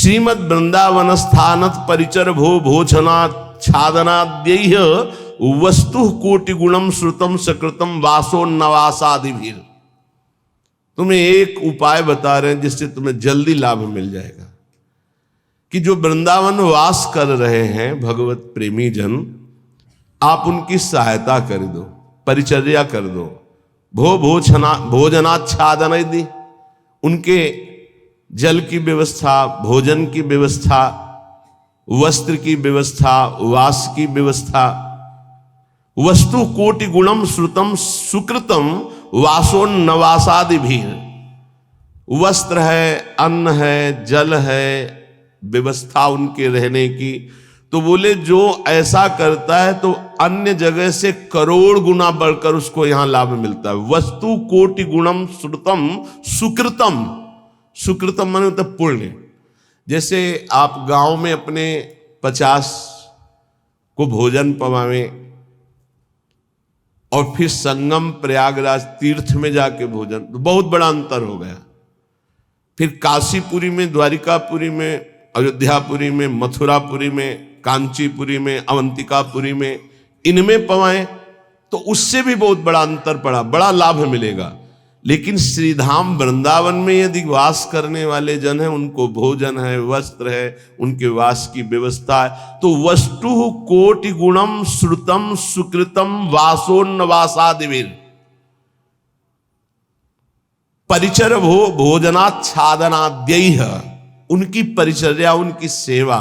श्रीमद वृंदावन स्थानत परिचर भो भोजनाच्छादनाद्यैः वस्तु कोटि गुणम श्रुतम सकृतम वासोन्नवासादिभिर। तुम्हें एक उपाय बता रहे हैं जिससे तुम्हें जल्दी लाभ मिल जाएगा कि जो वृंदावन वास कर रहे हैं भगवत प्रेमी जन, आप उनकी सहायता कर दो, परिचर्या कर दो, भोजनाच्छादन यदि उनके जल की व्यवस्था, भोजन की व्यवस्था, वस्त्र की व्यवस्था, वास की व्यवस्था, वस्तु कोटि गुणम श्रुतम सुकृतम वासोन्नवासादि भी, वस्त्र है, अन्न है, जल है, व्यवस्था उनके रहने की। तो बोले जो ऐसा करता है तो अन्य जगह से करोड़ गुना बढ़कर उसको यहां लाभ मिलता है। वस्तु कोटि गुणम श्रुतम सुकृतम, सुकृतम माने मतलब पुण्य। जैसे आप गांव में अपने 50 को भोजन पवावें और फिर संगम प्रयागराज तीर्थ में जाके भोजन, तो बहुत बड़ा अंतर हो गया। फिर काशीपुरी में, द्वारिकापुरी में, अयोध्यापुरी में, मथुरापुरी में, कांचीपुरी में, अवंतिकापुरी में, इनमें पवाएं तो उससे भी बहुत बड़ा अंतर पड़ा, बड़ा लाभ मिलेगा। लेकिन श्रीधाम वृंदावन में यदि वास करने वाले जन हैं, उनको भोजन है, वस्त्र है, उनके वास की व्यवस्था है, तो वस्तु कोटि गुणम श्रुतम सुकृतम वासोन्नवासादिभिर परिचर भोजनाच्छादनाद्यैः, उनकी परिचर्या, उनकी सेवा,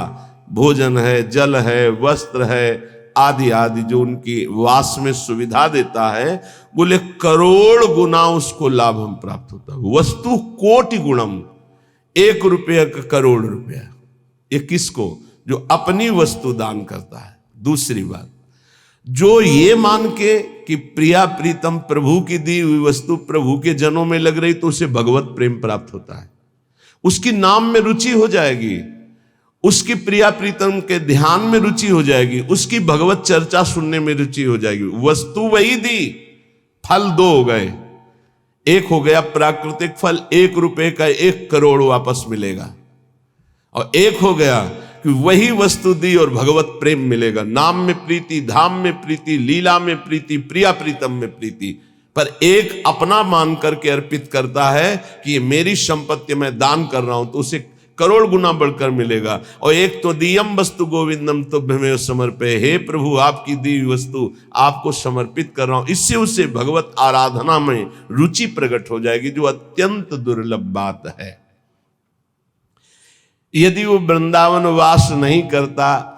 भोजन है, जल है, वस्त्र है आदि आदि जो उनकी वास में सुविधा देता है, बोले करोड़ गुना उसको लाभ हम प्राप्त होता है। वस्तु कोटि गुणम, 1 रुपये का करोड़ रुपया। ये किसको? जो अपनी वस्तु दान करता है। दूसरी बात, जो ये मान के कि प्रिया प्रीतम प्रभु की दी हुई वस्तु प्रभु के जनों में लग रही तो उसे भगवत प्रेम प्राप्त होता है, उसकी नाम में रुचि हो जाएगी, उसकी प्रिया प्रीतम के ध्यान में रुचि हो जाएगी, उसकी भगवत चर्चा सुनने में रुचि हो जाएगी। वस्तु वही दी, फल 2 हो गए। एक हो गया प्राकृतिक फल, 1 रुपए का 1 करोड़ वापस मिलेगा, और एक हो गया कि वही वस्तु दी और भगवत प्रेम मिलेगा। नाम में प्रीति, धाम में प्रीति, लीला में प्रीति, प्रिया प्रीतम में प्रीति। पर एक अपना मान करके अर्पित करता है कि ये मेरी संपत्ति मैं दान कर रहा हूं, तो उसे करोड़ गुना बढ़कर मिलेगा। और एक तो दियम वस्तु गोविंदम तुभ्यमेव समर्पये, हे प्रभु आपकी दी हुई वस्तु आपको समर्पित कर रहा हूं, इससे उसे भगवत आराधना में रुचि प्रकट हो जाएगी, जो अत्यंत दुर्लभ बात है। यदि वो वृंदावन वास नहीं करता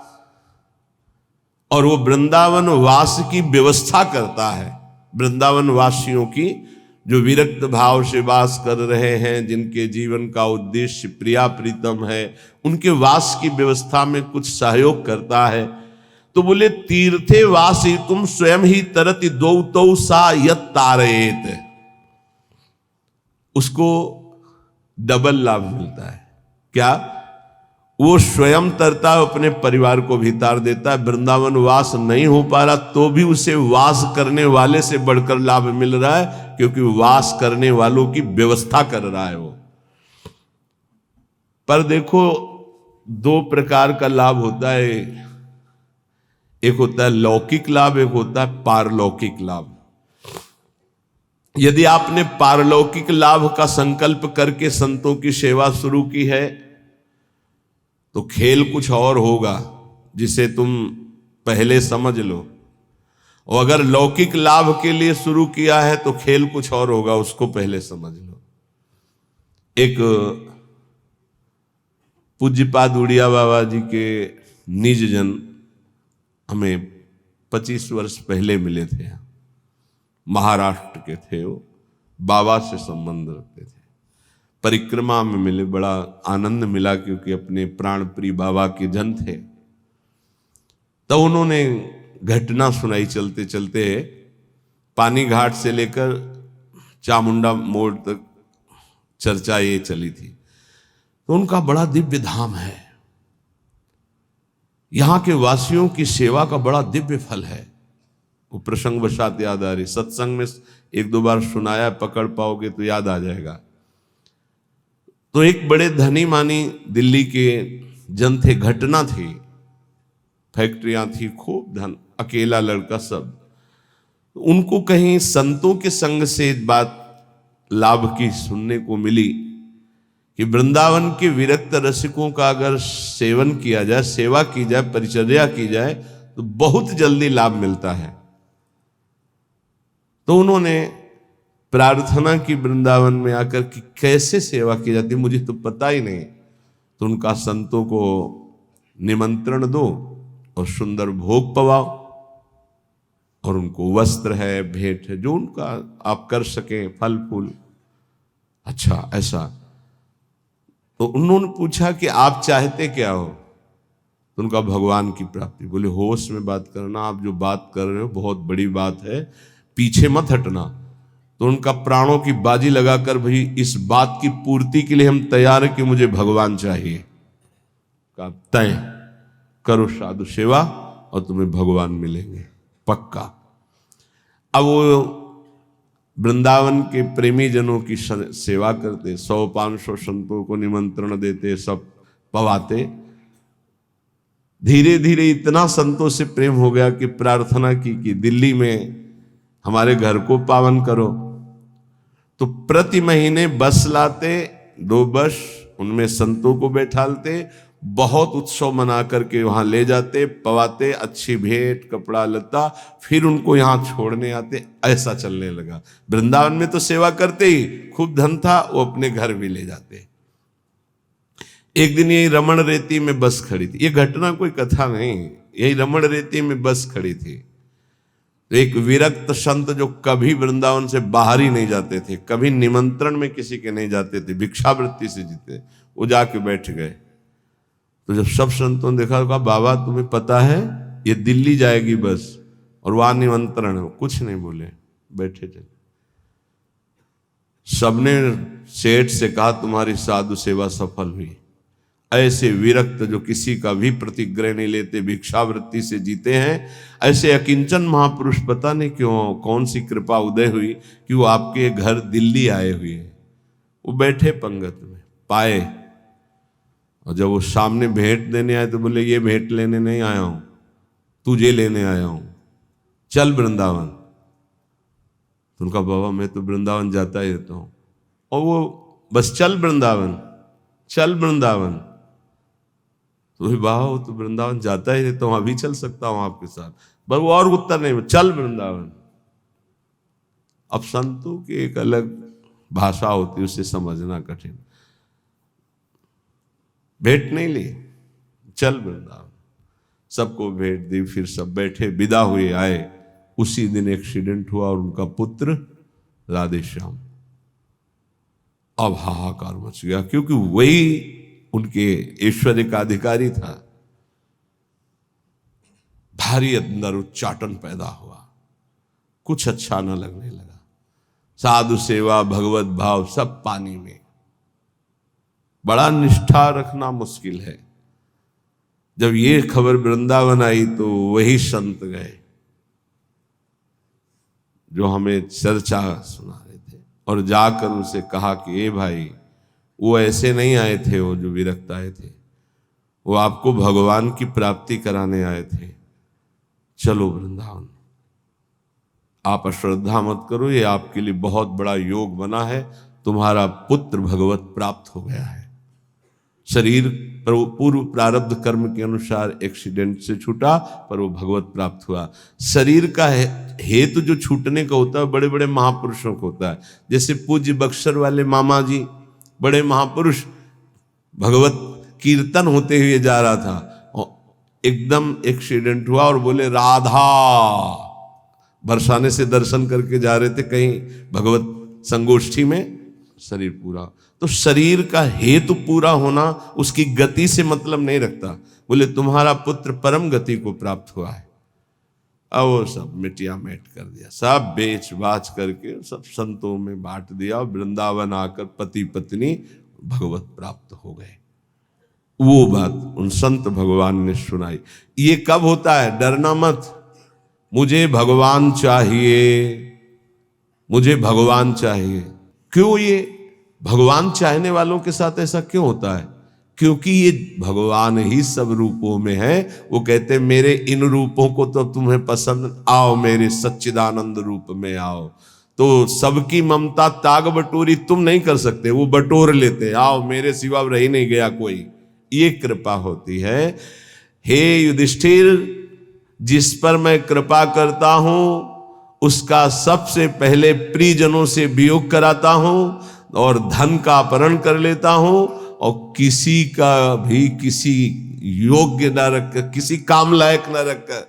और वो वृंदावन वास की व्यवस्था करता है, वृंदावन वासियों की जो विरक्त भाव से वास कर रहे हैं, जिनके जीवन का उद्देश्य प्रिया प्रीतम है, उनके वास की व्यवस्था में कुछ सहयोग करता है, तो बोले तीर्थे वासी तुम स्वयं ही तरति दो सा यत तारेत, उसको डबल लाभ मिलता है। क्या? वो स्वयं तरता है, अपने परिवार को भी तार देता है। वृंदावन वास नहीं हो पा रहा तो भी उसे वास करने वाले से बढ़कर लाभ मिल रहा है, क्योंकि वास करने वालों की व्यवस्था कर रहा है वो। पर देखो 2 प्रकार का लाभ होता है, एक होता है लौकिक लाभ, एक होता है पारलौकिक लाभ। यदि आपने पारलौकिक लाभ का संकल्प करके संतों की सेवा शुरू की है तो खेल कुछ और होगा, जिसे तुम पहले समझ लो। और अगर लौकिक लाभ के लिए शुरू किया है तो खेल कुछ और होगा, उसको पहले समझ लो। एक पूज्यपाद उड़िया बाबा जी के निज जन हमें 25 वर्ष पहले मिले थे, महाराष्ट्र के थे वो, बाबा से संबंध रखते थे। परिक्रमा में मिले, बड़ा आनंद मिला, क्योंकि अपने प्राण प्रिय बाबा के जन थे। तो उन्होंने घटना सुनाई चलते चलते, पानी घाट से लेकर चामुंडा मोड़ तक चर्चा ये चली थी। तो उनका बड़ा दिव्य धाम है, यहां के वासियों की सेवा का बड़ा दिव्य फल है। वो प्रसंग वशात याद आ रही, सत्संग में 1-2 बार सुनाया, पकड़ पाओगे तो याद आ जाएगा। तो एक बड़े धनी मानी दिल्ली के जन थे, घटना थी, फैक्ट्रियां थी, खूब धन, अकेला लड़का सब। उनको कहीं संतों के संग से बात लाभ की सुनने को मिली कि वृंदावन के विरक्त रसिकों का अगर सेवन किया जाए, सेवा की जाए, परिचर्या की जाए तो बहुत जल्दी लाभ मिलता है। तो उन्होंने प्रार्थना की वृंदावन में आकर कि कैसे सेवा की जाती है, मुझे तो पता ही नहीं। तो उनका संतों को निमंत्रण दो और सुंदर भोग पवाओ, और उनको वस्त्र है, भेंट है, जो उनका आप कर सकें, फल फूल। अच्छा ऐसा। तो उन्होंने पूछा कि आप चाहते क्या हो? तो उनका भगवान की प्राप्ति। बोले होश में बात करना, आप जो बात कर रहे हो बहुत बड़ी बात है, पीछे मत हटना। तो उनका प्राणों की बाजी लगाकर, भाई इस बात की पूर्ति के लिए हम तैयार हैं कि मुझे भगवान चाहिए। का तय करो साधु सेवा और तुम्हें भगवान मिलेंगे पक्का। अब वो वृंदावन के प्रेमी जनों की सेवा करते, 100-500 संतों को निमंत्रण देते, सब पवाते। धीरे धीरे इतना संतों से प्रेम हो गया कि प्रार्थना की कि दिल्ली में हमारे घर को पावन करो। तो प्रति महीने बस लाते, 2 बस, उनमें संतों को बैठालते, बहुत उत्सव मना करके वहां ले जाते, पवाते, अच्छी भेंट, कपड़ा लत्ता, फिर उनको यहां छोड़ने आते। ऐसा चलने लगा। वृंदावन में तो सेवा करते ही, खूब धन था, वो अपने घर भी ले जाते। एक दिन यही रमण रेती में बस खड़ी थी, ये घटना कोई कथा नहीं, यही रमण रेती में बस खड़ी थी। तो एक विरक्त संत जो कभी वृंदावन से बाहर ही नहीं जाते थे, कभी निमंत्रण में किसी के नहीं जाते थे, भिक्षावृत्ति से जीते, वो जाके बैठ गए। तो जब सब संतों ने देखा, कहा बाबा तुम्हें पता है ये दिल्ली जाएगी बस और वहां निमंत्रण है? कुछ नहीं बोले, बैठे चले। सबने सेठ से कहा तुम्हारी साधु सेवा सफल हुई। ऐसे विरक्त जो किसी का भी प्रतिग्रह नहीं लेते, भिक्षावृत्ति से जीते हैं, ऐसे अकिंचन महापुरुष पता नहीं क्यों, कौन सी कृपा उदय हुई कि वो आपके घर दिल्ली आए हुए हैं। वो बैठे पंगत में, पाए, और जब वो सामने भेंट देने आए तो बोले ये भेंट लेने नहीं आया हूं, तुझे लेने आया हूं, चल वृंदावन। तो उनका बाबा मैं तो वृंदावन जाता ही रहता हूं। और वो बस चल वृंदावन, चल वृंदावन। तो बाबा वो तो वृंदावन जाता ही रहता हूं, अभी चल सकता हूं आपके साथ, बस वो और उत्तर नहीं, चल वृंदावन। अब संतों की एक अलग भाषा होती है, उसे समझना कठिन। भेंट नहीं ली, चल वृंदावन। सबको भेंट दी, फिर सब बैठे, विदा हुए, आए। उसी दिन एक्सीडेंट हुआ और उनका पुत्र राधे श्याम। अब हाहाकार मच गया, क्योंकि वही उनके ऐश्वर्य का अधिकारी था। भारी अंदर उच्चाटन पैदा हुआ, कुछ अच्छा न लगने लगा। साधु सेवा, भगवत भाव सब पानी में। बड़ा निष्ठा रखना मुश्किल है। जब ये खबर वृंदावन आई तो वही संत गए जो हमें चर्चा सुना रहे थे, और जाकर उसे कहा कि ए भाई, वो ऐसे नहीं आए थे, वो जो विरक्त आए थे, वो आपको भगवान की प्राप्ति कराने आए थे, चलो वृंदावन। आप अश्रद्धा मत करो, ये आपके लिए बहुत बड़ा योग बना है, तुम्हारा पुत्र भगवत प्राप्त हो गया है। शरीर पूर्व प्रारब्ध कर्म के अनुसार एक्सीडेंट से छूटा, पर वो भगवत प्राप्त हुआ। शरीर का हेतु जो छूटने का होता है बड़े बड़े महापुरुषों को होता है। जैसे पूज्य बक्सर वाले मामा जी, बड़े महापुरुष, भगवत कीर्तन होते हुए जा रहा था और एकदम एक्सीडेंट हुआ और बोले राधा, बरसाने से दर्शन करके जा रहे थे कहीं भगवत संगोष्ठी में, शरीर पूरा। तो शरीर का हेतु पूरा होना उसकी गति से मतलब नहीं रखता। बोले तुम्हारा पुत्र परम गति को प्राप्त हुआ है। अब वो सब मिटिया मेट कर दिया, सब बेच बाच करके सब संतों में बांट दिया। वृंदावन आकर पति पत्नी भगवत प्राप्त हो गए। वो बात उन संत भगवान ने सुनाई। ये कब होता है? डरना मत, मुझे भगवान चाहिए, मुझे भगवान चाहिए। क्यों? ये भगवान चाहने वालों के साथ ऐसा क्यों होता है? क्योंकि ये भगवान ही सब रूपों में है। वो कहते हैं मेरे इन रूपों को तो तुम्हें पसंद, आओ मेरे सच्चिदानंद रूप में आओ। तो सबकी ममता ताग बटोरी तुम नहीं कर सकते, वो बटोर लेते, आओ मेरे सिवा रह ही नहीं गया कोई। ये कृपा होती है। हे युधिष्ठिर, जिस पर मैं कृपा करता हूं उसका सबसे पहले प्रियजनों से वियोग कराता हूं और धन का अपहरण कर लेता हूं और किसी का भी किसी योग्य न रखकर, किसी काम लायक न रखकर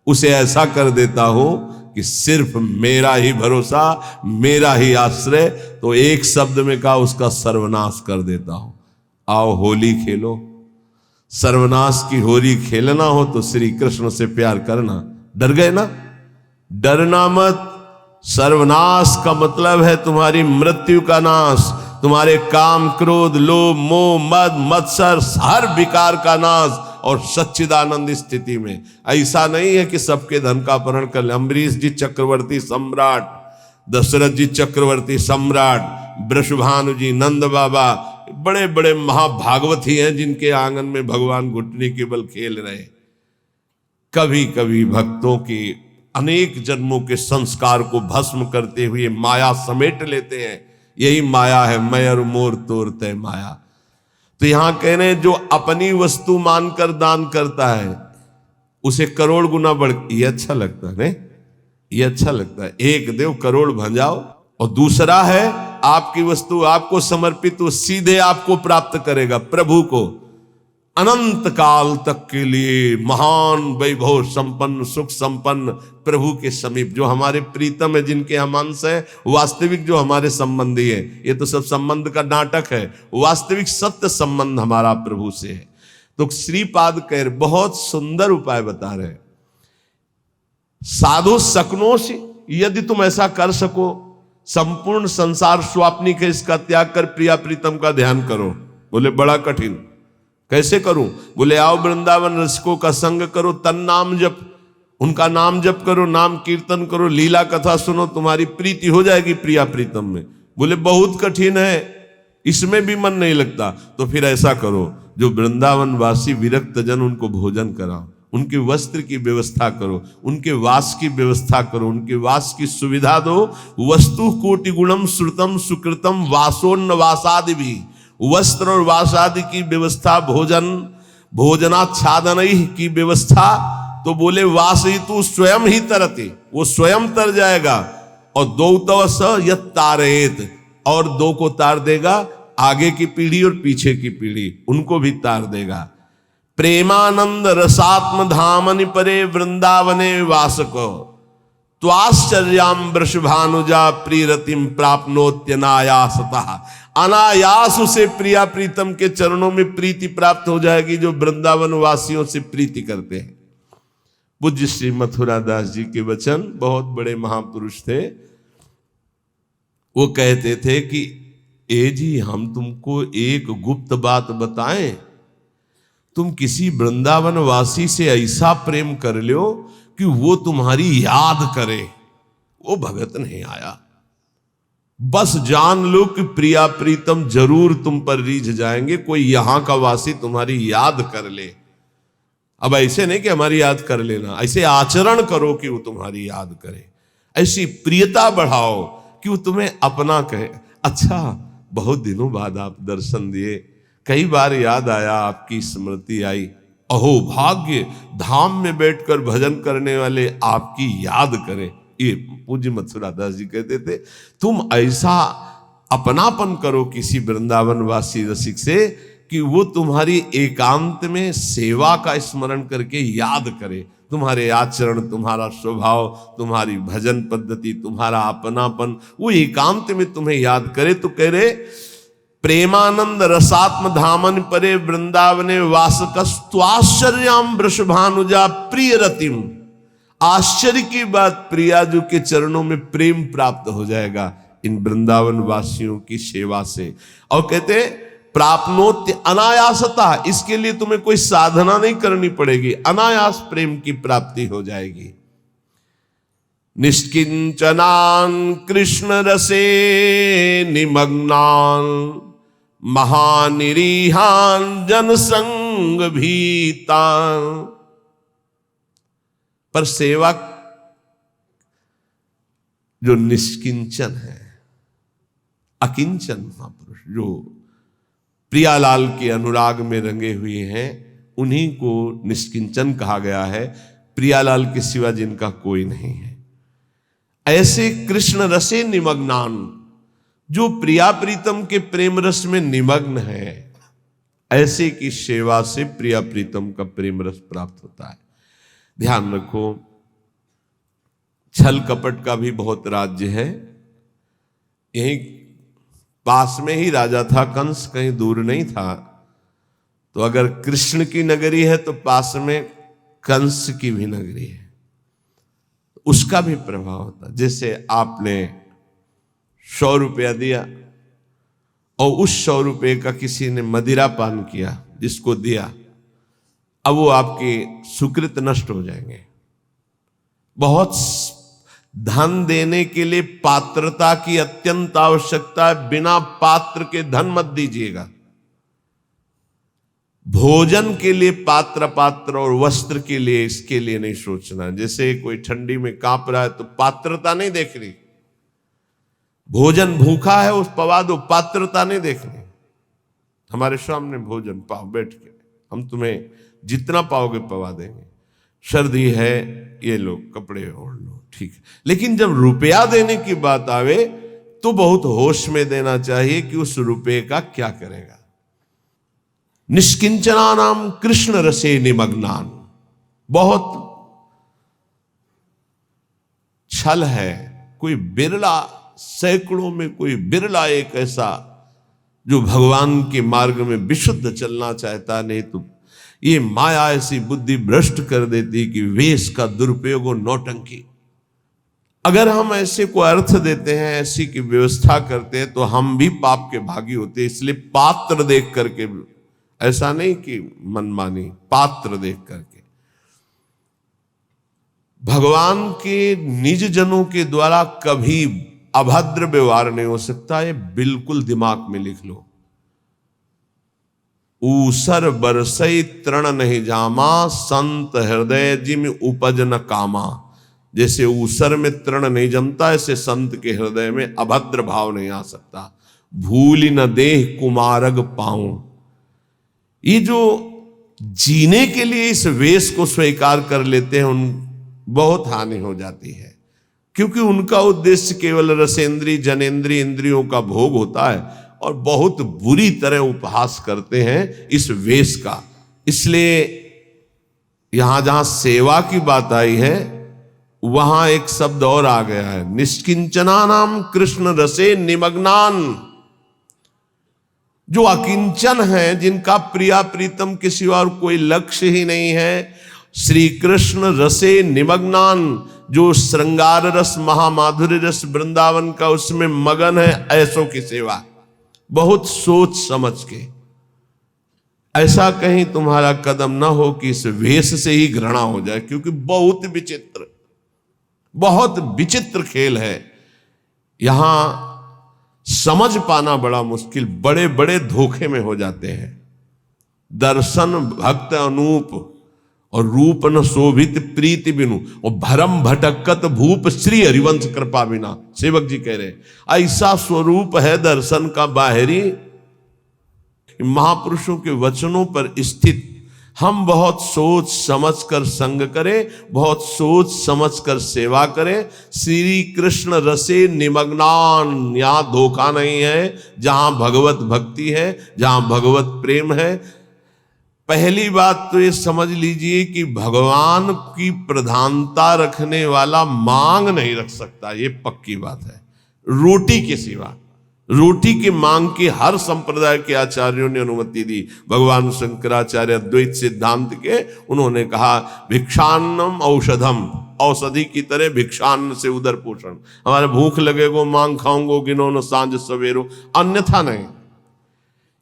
उसे ऐसा कर देता हूं कि सिर्फ मेरा ही भरोसा, मेरा ही आश्रय। तो एक शब्द में कहा, उसका सर्वनाश कर देता हूं। आओ होली खेलो। सर्वनाश की होली खेलना हो तो श्री कृष्ण से प्यार करना। डर गए ना? डरना मत। सर्वनाश का मतलब है तुम्हारी मृत्यु का नाश, तुम्हारे काम, क्रोध, लोभ, मोह, मद, मत्सर, हर विकार का नाश। और सच्चिदानंद स्थिति में ऐसा नहीं है कि सबके धन का अपहरण कर ले। अम्बरीश जी चक्रवर्ती सम्राट, दशरथ जी चक्रवर्ती सम्राट, वृषभानु जी, नंद बाबा, बड़े बड़े महाभागवती हैं जिनके आंगन में भगवान घुटने के बल खेल रहे। कभी कभी भक्तों के अनेक जन्मों के संस्कार को भस्म करते हुए माया समेट लेते हैं। यही माया है, मैं और मोर तोड़ते माया। तो यहां कह रहे हैं जो अपनी वस्तु मानकर दान करता है उसे करोड़ गुना बढ़, ये अच्छा लगता है नहीं? ये अच्छा लगता है। एक देव करोड़ भंजाओ। और दूसरा है आपकी वस्तु आपको समर्पित, वो सीधे आपको प्राप्त करेगा प्रभु को। अनंत काल तक के लिए महान वैभव संपन्न, सुख संपन्न प्रभु के समीप, जो हमारे प्रीतम है, जिनके हम अंश है, वास्तविक जो हमारे संबंधी है। ये तो सब संबंध का नाटक है, वास्तविक सत्य संबंध हमारा प्रभु से है। तो श्रीपाद कह बहुत सुंदर उपाय बता रहे। साधु सकनों, यदि तुम ऐसा कर सको, संपूर्ण संसार स्वाप्निक है, इसका त्याग कर प्रिया प्रीतम का ध्यान करो। बोले बड़ा कठिन, कैसे करूं? बोले आओ वृंदावन रसिकों का संग करो, तन नाम जप, उनका नाम जप करो, नाम कीर्तन करो, लीला कथा सुनो, तुम्हारी प्रीति हो जाएगी प्रिया प्रीतम में। बोले बहुत कठिन है, इसमें भी मन नहीं लगता। तो फिर ऐसा करो, जो वृंदावन वासी विरक्त जन, उनको भोजन कराओ, उनके वस्त्र की व्यवस्था करो, उनके वास की व्यवस्था करो, उनके वास की सुविधा दो। वस्तु कोटि गुणम श्रुतम सुकृतम वासोन्न वासादि भी, वस्त्र और वास आदि की व्यवस्था, भोजन भोजनाच्छादन की व्यवस्था। तो बोले वास ही तू स्वयं ही तरते, वो स्वयं तर जाएगा। और दो तव स यत तारेत, और दो को तार देगा, आगे की पीढ़ी और पीछे की पीढ़ी, उनको भी तार देगा। प्रेमानंद रसात्म धामनि परे वृंदावने वासको, त्वाश्चर्याम वृषभानुजा प्रियरतिम प्राप्नोत्यनायासतः। अनायास उसे प्रिया प्रीतम के चरणों में प्रीति प्राप्त हो जाएगी, जो वृंदावन वासियों से प्रीति करते हैं। पूज्य श्री मथुरा दास जी के वचन, बहुत बड़े महापुरुष थे। वो कहते थे कि ए जी, हम तुमको एक गुप्त बात बताएं, तुम किसी वृंदावन वासी से ऐसा प्रेम कर लो कि वो तुम्हारी याद करे। वो भगत नहीं आया, बस जान लो कि प्रिया प्रीतम जरूर तुम पर रीझ जाएंगे, कोई यहां का वासी तुम्हारी याद कर ले। अब ऐसे नहीं कि हमारी याद कर लेना, ऐसे आचरण करो कि वो तुम्हारी याद करे, ऐसी प्रियता बढ़ाओ कि वो तुम्हें अपना कहे। अच्छा, बहुत दिनों बाद आप दर्शन दिए, कई बार याद आया, आपकी स्मृति आई। अहो भाग्य, धाम में बैठकर भजन करने वाले आपकी याद करें। ये पूज्य मथुरा दास जी कहते थे, तुम ऐसा अपनापन करो किसी वृंदावन वासी रसिक से कि वो तुम्हारी एकांत में सेवा का स्मरण करके याद करे। तुम्हारे आचरण, तुम्हारा स्वभाव, तुम्हारी भजन पद्धति, तुम्हारा अपनापन, वो एकांत में तुम्हें याद करे। तो कह रहे प्रेमानंद रसात्म धामन परे वृंदावने वासकस्त्वाश्चर्याम वृषभानुजा प्रिय रतिम। आश्चर्य की बात, प्रियाजू के चरणों में प्रेम प्राप्त हो जाएगा इन वृंदावन वासियों की सेवा से। और कहते प्राप्नोत्य अनायासता, इसके लिए तुम्हें कोई साधना नहीं करनी पड़ेगी, अनायास प्रेम की प्राप्ति हो जाएगी। निष्किंचनान कृष्ण रसे निमग्नान महानिरीहान जनसंग भीतान। पर सेवा जो निष्किंचन है, अकिंचन महापुरुष जो प्रियालाल के अनुराग में रंगे हुए हैं, उन्हीं को निष्किंचन कहा गया है। प्रियालाल के सिवा जिनका कोई नहीं है। ऐसे कृष्ण रसे निमग्नान, जो प्रिया प्रीतम के प्रेम रस में निमग्न है, ऐसे की सेवा से प्रिया प्रीतम का प्रेम रस प्राप्त होता है। ध्यान रखो, छल कपट का भी बहुत राज्य है। यही पास में ही राजा था कंस, कहीं दूर नहीं था। तो अगर कृष्ण की नगरी है तो पास में कंस की भी नगरी है, उसका भी प्रभाव होता। जैसे आपने 100 रुपया दिया और उस 100 रुपये का किसी ने मदिरा पान किया, जिसको दिया, अब वो आपके सुकृत नष्ट हो जाएंगे। बहुत धन देने के लिए पात्रता की अत्यंत आवश्यकता है। बिना पात्र के धन मत दीजिएगा। भोजन के लिए पात्र और वस्त्र के लिए, इसके लिए नहीं सोचना। जैसे कोई ठंडी में कांप रहा है तो पात्रता नहीं देख रही। भोजन भूखा है, उस पवा दो, पात्रता नहीं देखनी। हमारे सामने भोजन पाओ बैठ के, हम तुम्हें जितना पाओगे पवा देंगे। सर्दी है, ये लो कपड़े ओढ़ लो, ठीक है। लेकिन जब रुपया देने की बात आवे तो बहुत होश में देना चाहिए कि उस रुपये का क्या करेगा। निष्किंचना नाम कृष्ण रसे निमग्नान, बहुत छल है। कोई बिरला, सैकड़ों में कोई बिरला एक ऐसा जो भगवान के मार्ग में विशुद्ध चलना चाहता। नहीं तो ये माया ऐसी बुद्धि भ्रष्ट कर देती कि वेश का दुरुपयोग और नौटंकी। अगर हम ऐसे को अर्थ देते हैं, ऐसी की व्यवस्था करते हैं, तो हम भी पाप के भागी होते हैं। इसलिए पात्र देख करके, ऐसा नहीं कि मनमानी, पात्र देख करके। भगवान के निज जनों के द्वारा कभी अभद्र व्यवहार नहीं हो सकता, ये बिल्कुल दिमाग में लिख लो। ऊसर बरसई तृण नहीं जामा, संत हृदय जिम उपज न कामा। जैसे ऊसर में तृण नहीं जमता, ऐसे संत के हृदय में अभद्र भाव नहीं आ सकता। भूल न देह कुमारग पाऊं। ये जो जीने के लिए इस वेश को स्वीकार कर लेते हैं, उन बहुत हानि हो जाती है। क्योंकि उनका उद्देश्य केवल रसेंद्री जनेंद्री इंद्रियों का भोग होता है और बहुत बुरी तरह उपहास करते हैं इस वेश का। इसलिए यहां जहां सेवा की बात आई है, वहां एक शब्द और आ गया है, निष्किंचना नाम कृष्ण रसे निमग्नान। जो अकिंचन है, जिनका प्रिया प्रीतम के सिवा और कोई लक्ष्य ही नहीं है, श्री कृष्ण रसे निमग्नान, जो श्रृंगार रस महामाधुर्य रस वृंदावन का उसमें मगन है, ऐसों की सेवा बहुत सोच समझ के। ऐसा कहीं तुम्हारा कदम ना हो कि इस वेश से ही घृणा हो जाए, क्योंकि बहुत विचित्र खेल है। यहां समझ पाना बड़ा मुश्किल, बड़े बड़े धोखे में हो जाते हैं। दर्शन भक्त अनूप और रूप न शोभित प्रीति बिनु, और भरम भटकत भूप श्री हरिवंश कृपा बिना। सेवक जी कह रहे ऐसा स्वरूप है दर्शन का बाहरी, महापुरुषों के वचनों पर स्थित। हम बहुत सोच समझ कर संग करें, बहुत सोच समझ कर सेवा करें। श्री कृष्ण रसे निमग्नान, यहां धोखा नहीं है। जहां भगवत भक्ति है, जहां भगवत प्रेम है, पहली बात तो ये समझ लीजिए कि भगवान की प्रधानता रखने वाला मांग नहीं रख सकता, ये पक्की बात है। रोटी के सिवा, रोटी की मांग की हर संप्रदाय के आचार्यों ने अनुमति दी। भगवान शंकराचार्य अद्वैत सिद्धांत के, उन्होंने कहा भिक्षान्नम औषधम, औषधि की तरह भिक्षान्न से उदर पोषण। हमारे भूख लगेगो मांग खाऊंगो गिनोनो सांझ सवेरो, अन्यथा नहीं।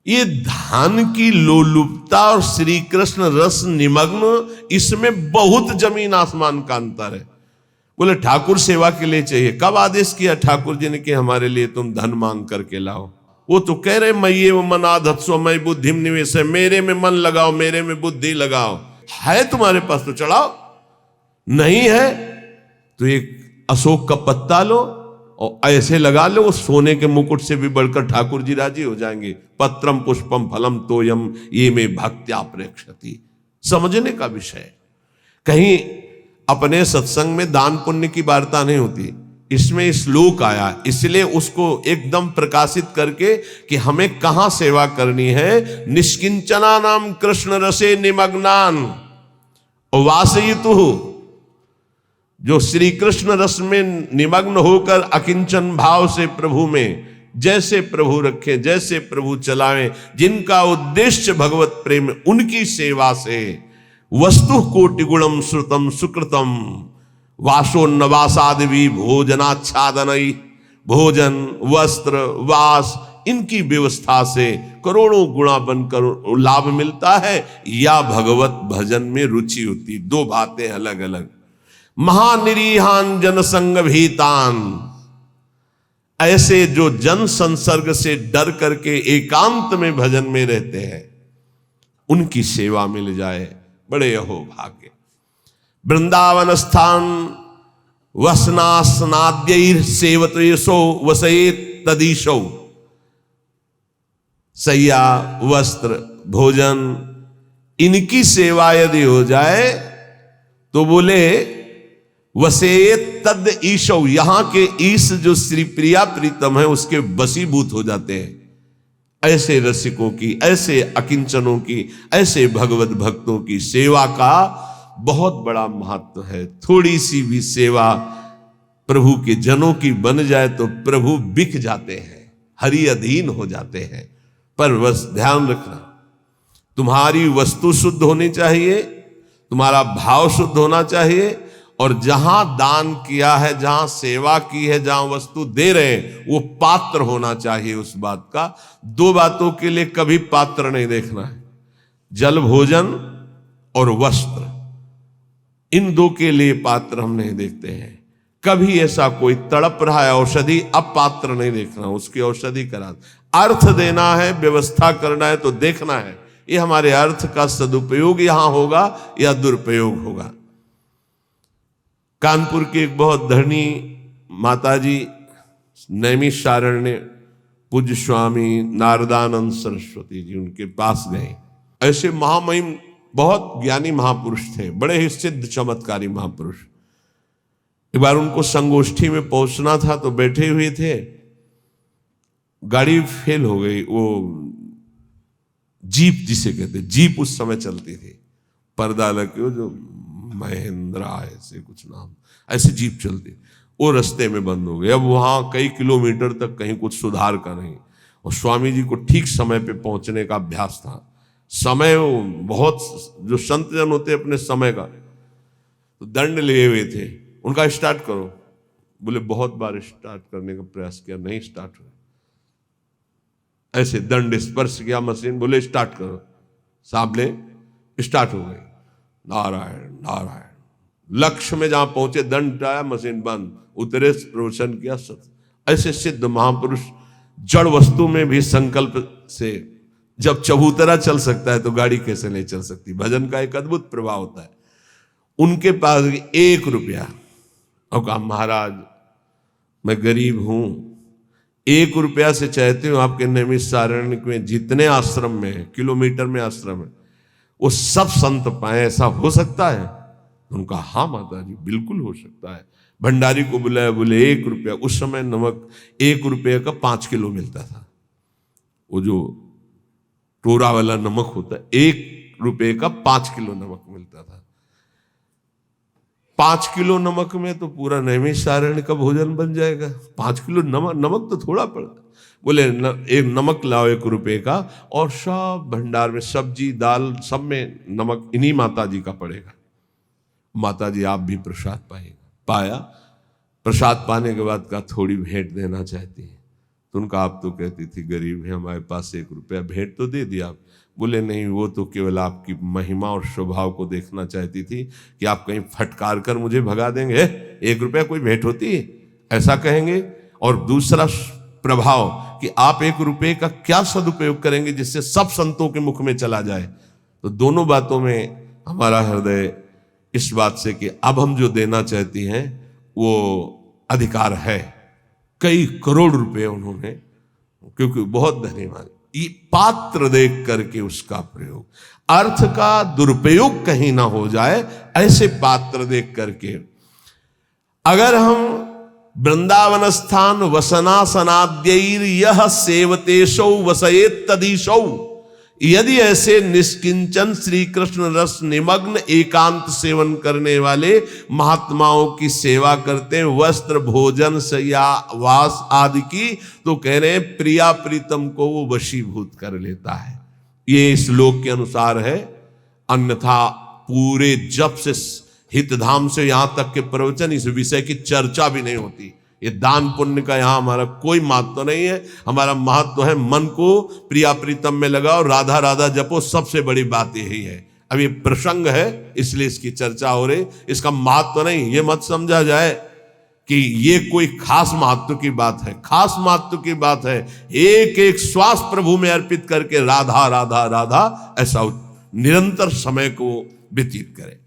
ये धन की लोलुपता और श्री कृष्ण रस निमग्न, इसमें बहुत जमीन आसमान का अंतर है। बोले ठाकुर सेवा के लिए चाहिए। कब आदेश किया ठाकुर जी ने कि हमारे लिए तुम धन मांग करके लाओ? वो तो कह रहे मये वो मन आधत्सो मय बुद्धि निवेश है, मेरे में मन लगाओ, मेरे में बुद्धि लगाओ। है तुम्हारे पास तो चढ़ाओ, नहीं है तो एक अशोक का पत्ता लो और ऐसे लगा लो, वो सोने के मुकुट से भी बढ़कर ठाकुर जी राजी हो जाएंगे। पत्रम पुष्पम फलम तोयम ये में भक्त्या प्रेक्षति। समझने का विषय। कहीं अपने सत्संग में दान पुण्य की वार्ता नहीं होती, इसमें श्लोक आया इसलिए उसको एकदम प्रकाशित करके कि हमें कहां सेवा करनी है। निष्किंचना नाम कृष्ण रसे निमग्नान वासयितु, जो श्री कृष्ण रस में निमग्न होकर अकिंचन भाव से प्रभु में जैसे प्रभु रखे, जैसे प्रभु चलावें, जिनका उद्देश्य भगवत प्रेम, उनकी सेवा से वस्तु कोटि गुणम श्रुतम सुकृतम वासोन्नवासादि भोजनाच्छादनई, भोजन वस्त्र वास इनकी व्यवस्था से करोड़ों गुणा बनकर लाभ मिलता है, या भगवत भजन में रुचि होती। दो बातें अलग अलग। महानिरीहान जनसंग भीतान, ऐसे जो जन संसर्ग से डर करके एकांत में भजन में रहते हैं, उनकी सेवा मिल जाए, बड़े अहो भाग्य। वृंदावन स्थान वसनास्नाद्यैर सेवतेशो वसेत तदीशो, सैया वस्त्र भोजन इनकी सेवा यदि हो जाए तो बोले वसेत तद ईशो, यहां के ईश जो श्री प्रिया प्रीतम है उसके वशीभूत हो जाते हैं। ऐसे रसिकों की, ऐसे अकिंचनों की, ऐसे भगवत भक्तों की सेवा का बहुत बड़ा महत्व है। थोड़ी सी भी सेवा प्रभु के जनों की बन जाए तो प्रभु बिक जाते हैं, हरि अधीन हो जाते हैं। पर बस ध्यान रखना, तुम्हारी वस्तु शुद्ध होनी चाहिए, तुम्हारा भाव शुद्ध होना चाहिए, और जहां दान किया है, जहां सेवा की है, जहां वस्तु दे रहे हैं, वो पात्र होना चाहिए उस बात का। दो बातों के लिए कभी पात्र नहीं देखना है, जल भोजन और वस्त्र, इन दो के लिए पात्र हम नहीं देखते हैं। कभी ऐसा कोई तड़प रहा है औषधि, अब पात्र नहीं देखना, उसकी औषधि करा। अर्थ देना है, व्यवस्था करना है तो देखना है ये हमारे अर्थ का सदुपयोग यहां होगा या दुरुपयोग होगा। कानपुर की एक बहुत धनी माताजी नैमिषारण्य पूज्य स्वामी नारदानंद सरस्वती जी, उनके पास गए। ऐसे महामहिम बहुत ज्ञानी महापुरुष थे, बड़े ही सिद्ध चमत्कारी महापुरुष। एक बार उनको संगोष्ठी में पहुंचना था तो बैठे हुए थे, गाड़ी फेल हो गई। वो जीप जिसे कहते, जीप उस समय चलती थी, पर्दा लगे, जो महिंद्रा ऐसे कुछ नाम, ऐसी जीप चलती, वो रास्ते में बंद हो गई। अब वहां कई किलोमीटर तक कहीं कुछ सुधार का नहीं, और स्वामी जी को ठीक समय पे पहुंचने का अभ्यास था। समय बहुत, जो संत जन होते अपने समय का, तो दंड लिए हुए थे। उनका स्टार्ट करो, बोले बहुत बार स्टार्ट करने का प्रयास किया, नहीं स्टार्ट हुआ। ऐसे दंड स्पर्श किया मशीन, बोले स्टार्ट करो, साहब ले स्टार्ट हो गई। नारायण नारायण, लक्ष्य में जहां पहुंचे दंड आया, मशीन बंद, उतरे प्रवचन किया। सत्य ऐसे सिद्ध महापुरुष जड़ वस्तु में भी संकल्प से, जब चबूतरा चल सकता है तो गाड़ी कैसे नहीं चल सकती। भजन का एक अद्भुत प्रभाव होता है। उनके पास 1 रुपया, और कहा महाराज मैं गरीब हूं, 1 रुपया से चाहते हो आपके नैमिषारण्य में जितने आश्रम में, किलोमीटर में आश्रम है, वो सब संत पाए, ऐसा हो सकता है? उनका हाँ माता जी बिल्कुल हो सकता है। भंडारी को बुलाया, बोले 1 रुपया। उस समय नमक 1 रुपये का 5 किलो मिलता था, वो जो टोरा वाला नमक होता है, 1 रुपये का 5 किलो नमक मिलता था। 5 किलो नमक में तो पूरा नैमिषारण्य का भोजन बन जाएगा। 5 किलो नमक तो थोड़ा पड़ा। बोले एक नमक लाओ 1 रुपये का, और सब भंडार में सब्जी दाल सब में नमक इन्हीं माता जी का पड़ेगा। माता जी आप भी प्रसाद पाएगा। पाया, प्रसाद पाने के बाद का थोड़ी भेंट देना चाहती है। तो उनका आप तो कहती थी गरीब है, हमारे पास 1 रुपया, भेंट तो दे दिया। बोले नहीं, वो तो केवल आपकी महिमा और स्वभाव को देखना चाहती थी कि आप कहीं फटकार कर मुझे भगा देंगे। 1 रुपया कोई भेंट होती है, ऐसा कहेंगे। और दूसरा प्रभाव कि आप 1 रुपये का क्या सदुपयोग करेंगे जिससे सब संतों के मुख में चला जाए। तो दोनों बातों में हमारा हृदय इस बात से कि अब हम जो देना चाहती हैं वो अधिकार है। कई करोड़ रुपए उन्होंने, क्योंकि बहुत धन्यवाद, ये पात्र देख करके उसका प्रयोग, अर्थ का दुरुपयोग कहीं ना हो जाए, ऐसे पात्र देख करके। अगर हम वृंदावन स्थान वसनासनाद्यैर यह सेवतेशौ वसयेत तदीशौ, यदि ऐसे निष्किंचन श्री कृष्ण रस निमग्न एकांत सेवन करने वाले महात्माओं की सेवा करते हैं, वस्त्र भोजन शय्या वास आदि की, तो कह रहे हैं प्रिया प्रीतम को वो वशीभूत कर लेता है। ये श्लोक के अनुसार है, अन्यथा पूरे जप से हितधाम से यहां तक के प्रवचन इस विषय की चर्चा भी नहीं होती। ये दान पुण्य का यहां हमारा कोई महत्व नहीं है। हमारा महत्व है मन को प्रिया प्रीतम में लगाओ, राधा राधा जपो, सबसे बड़ी बात यही है। अब ये प्रसंग है इसलिए इसकी चर्चा हो रही, इसका महत्व नहीं। ये मत समझा जाए कि ये कोई खास महत्व की बात है। खास महत्व की बात है एक एक श्वास प्रभु में अर्पित करके राधा राधा राधा ऐसा निरंतर समय को व्यतीत करें।